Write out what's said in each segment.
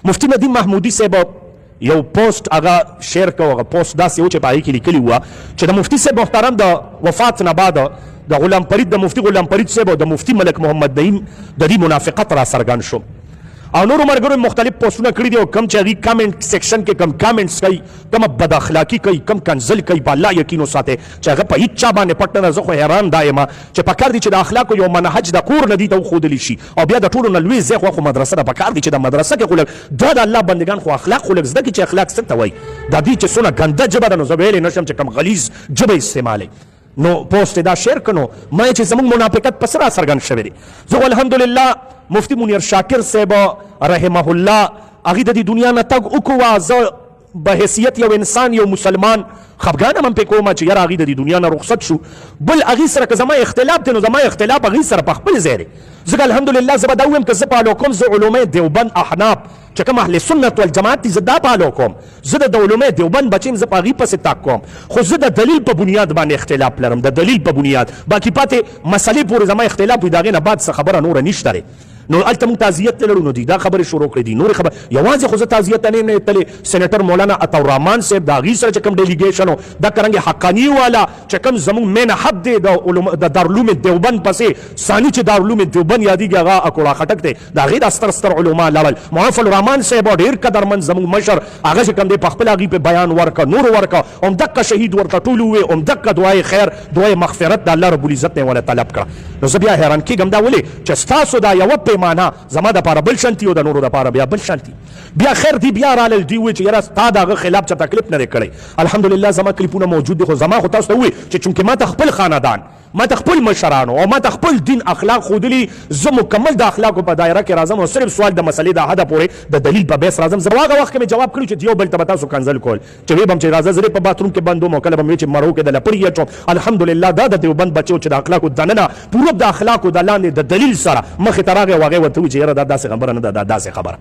مفتی ندیم محمودی صاحب یو پوسټ هغه شیر کو، هغه پوسټ داسې و چې په هغې کې لیکلي وه چې د مفتی صاحب محترم د وفات نه بعد د غلام فرید د مفتی غلام فرید صاحب او د مفتی ملک محمد نعیم د دې منافقت را څرګند شو او نورو ملګرو مختلف پوسټونه کړي دي او کم چې هغې کامنټ سیکشن کې کم کامنټس کوي، کم بد اخلاقي کوي، کم کنزل کوي، په الله یقین وساتئ چې هغه په هېڅ چا باندې پټ نه ده. زه خو حیران دا یم چې پکار دي چې د اخلاقو یو منهج د کور نه دي ته وښودلی شي او بیا د ټولو نه لوی ځای خو مدرسه ده. پکار دي چې د مدرسه کې خو لږ دا د الله بندګان خو اخلاق خو لږ زده کړي چې اخلاق څه ته وایي. د دې چې څونه ګنده ژبه ده نو زه ویلی نه شم چې کم غلیظ ژبه استعمالوي. نو پوسټ دا شیر کنو ما چې زموږ منافقت پس را څرګند شوی دی. زه الحمدلله مفتی منیر شاکر صاحب رحمه الله هغې د دې دنیا نه تګ وکړو. زه به حیثیت یو انسان یو مسلمان خفګانه هم پې کومه چې یاره هغې د دې دنیا نه رخصت شو. بل هغې سره که زما اختلاف دی نو زما اختلاف هغې سره په خپل ځای دی. ځکه الحمدلله زه به دا ووایم که زه فالو کوم زه علومه دیوبند احناف چې کوم اهل سنت والجماعت دي زه دا فالو کوم. زه د علومه دیوبند بچ یم، زه په هغې پسې تاک کوم، خو زه د دلیل په بنیاد باندې اختلاف لرم، د دلیل په بنیاد. باقي پاتې مسلې پورې زما اختلاف وي د هغې نه بعد څه خبره نوره نشته دی. نو هلته موږ تعزیت ته لرو نو دي دا خبرې شروع کړې دي. نورې خبرې یوازې خو زه تعزیت ته نه یم تللی. سینیټر مولانا عطاالرحمان صاحب د هغې سره چې کوم ډیلیګیشن و دا کرنګې حقاني والا چې کوم زموږ مین حد دی د دارالعلوم دیوبند پسې ثاني چې دارالعلوم دیوبند یادېږي هغه اکوړه خټک دی، د هغې دا ستر ستر علما لاړل. معاف الرحمان صاحب ډېر قدرمند زموږ مشر هغه چې کوم دی په خپل هغې پې بیان ورکړه، نور ورکړه، همدقه شهید ورته ټول ووې، همدقه دعای خیر دعای مغفرت د الله رب العزت نه یې طلب کړه. نو زه بیا حیران کېږم دا ولې چې ستاسو دا یوه پیمانه زما دپاره بل شانتي او د نورو دپاره بیا بل شانتي. بیا خیر دی بیا رالل دی وایي چې یاره ستا د هغه خلاف چا تکلیف نه دی کړی. الحمدلله زما کلیپونه موجود دي، خو زما خو تاسو ته ووایي چې چونکې ما ته خپل خاندان، ما ته خپل مشرانو او ما ته خپل دین اخلاق ښودلي، زه مکمل د اخلاقو په دایره کې راځم او صرف سوال د مسلې د حده پورې د دلیل په بیس راځم. زه هغه وخت کې مې جواب کړي چې یو بل ته به تاسو کنزل کول چې ویې بم چې راځه زه په باتروم کې بند وم او کله به مې چې مرو کې د لپړې اچوم. الحمدلله دا د دیوبند بچو چې د اخلاقو دننه پوره د اخلاقو د لاندې د دلیل سره مخې ته راغی او هغې ورته ووایي چې یاره دا داسې خبره نه ده، دا داسې خبره.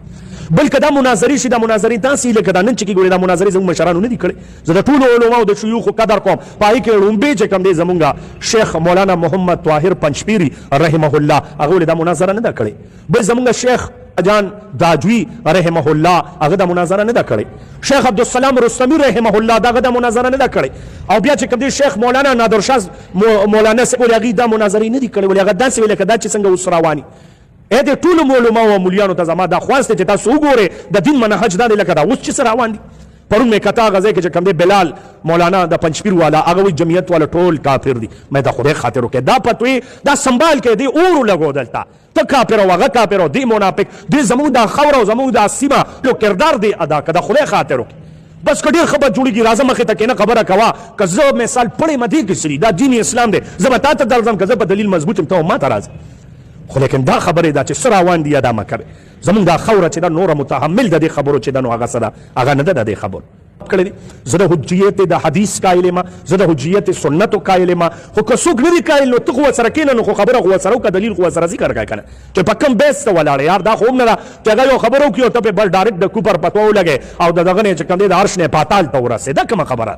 بلکې دا مناظرې شي، دا مناظرې داسې لکه دا نن چې کې ګورې دا مناظرې زموږ مشرانو نه دي کړې. زه د ټولو علماو د شیوخو قدر کوم. په هغې کې ړومبې چې کوم دی زمونږ شیخ مولانا محمد طاهر پنجپیري رحمه الله هغه ولې دا مناظره نه ده کړې. بل زمونږ شیخ جان داجوی رحمه الله هغه دا مناظره نه ده کړې. شیخ عبدالسلام رستمي رحمه الله دا هغه دا مناظره نه ده کړې. او بیا چې کوم دی شیخ مولانا نادرشاه مولانا صاحب ولې هغې دا مناظرې نه دي کړې، ولې هغه داسې ویل لکه دا چې څنګه اوس رواني. د ټولو علماو او مولیانو ته زما دا خواست دی چې تاسو وګورئ د دین منهج دا دی لکه دا اوس چې څه روان دي. پرون مې کته هغه ځای کې چې کوم دی بلال مولانا د پنجپیر والا هغه وایي جمعیت والا ټول کافر دي. مې د خدای خاطر وکړې دا پتوې دا سنبال کې دی اور لګو دلته ته کافر او هغه کافر او دی منافق دی زموږ دا خاوره او زموږ دا سیمه یو کردار دی ادا که د خدای خاطر وکړي. بس که ډېر ښه به جوړېږي راځه مخې ته کښېنه خبره کوه. که زه مثال پړې مه دې کې څه دي دا دین اسلام دی، زه به تا ته درځم که زه په دلیل مضبوط یم ته هم ما ته راځه. خو لیکن دا خبرې ده چې څه روان دي یا دا مه کوئ. زموږ دا خاوره چې ده نوره متحمل د دې خبرو چې ده نو هغه څه ده هغه نه ده د دې خبرو کړی دي. زه د حجیت د حدیث قایل یم، زه د حجیت سنتو قایل یم. خو که څوک نه دي قایل نو ته خو ورسره کښېنه نو خو خبره خو ورسره وکړه، دلیل خو ورسره ذکر کړه که نه چې په کوم بیس ته ولاړې. یار دا خو هم نه ده چې هغه یو خبره وکړي او ته پې بل ډایرکټ د کوپر پتوه ولګې او د دغه نه چې کوم دی د عرش نه پاتال ته ورسېده. کومه خبره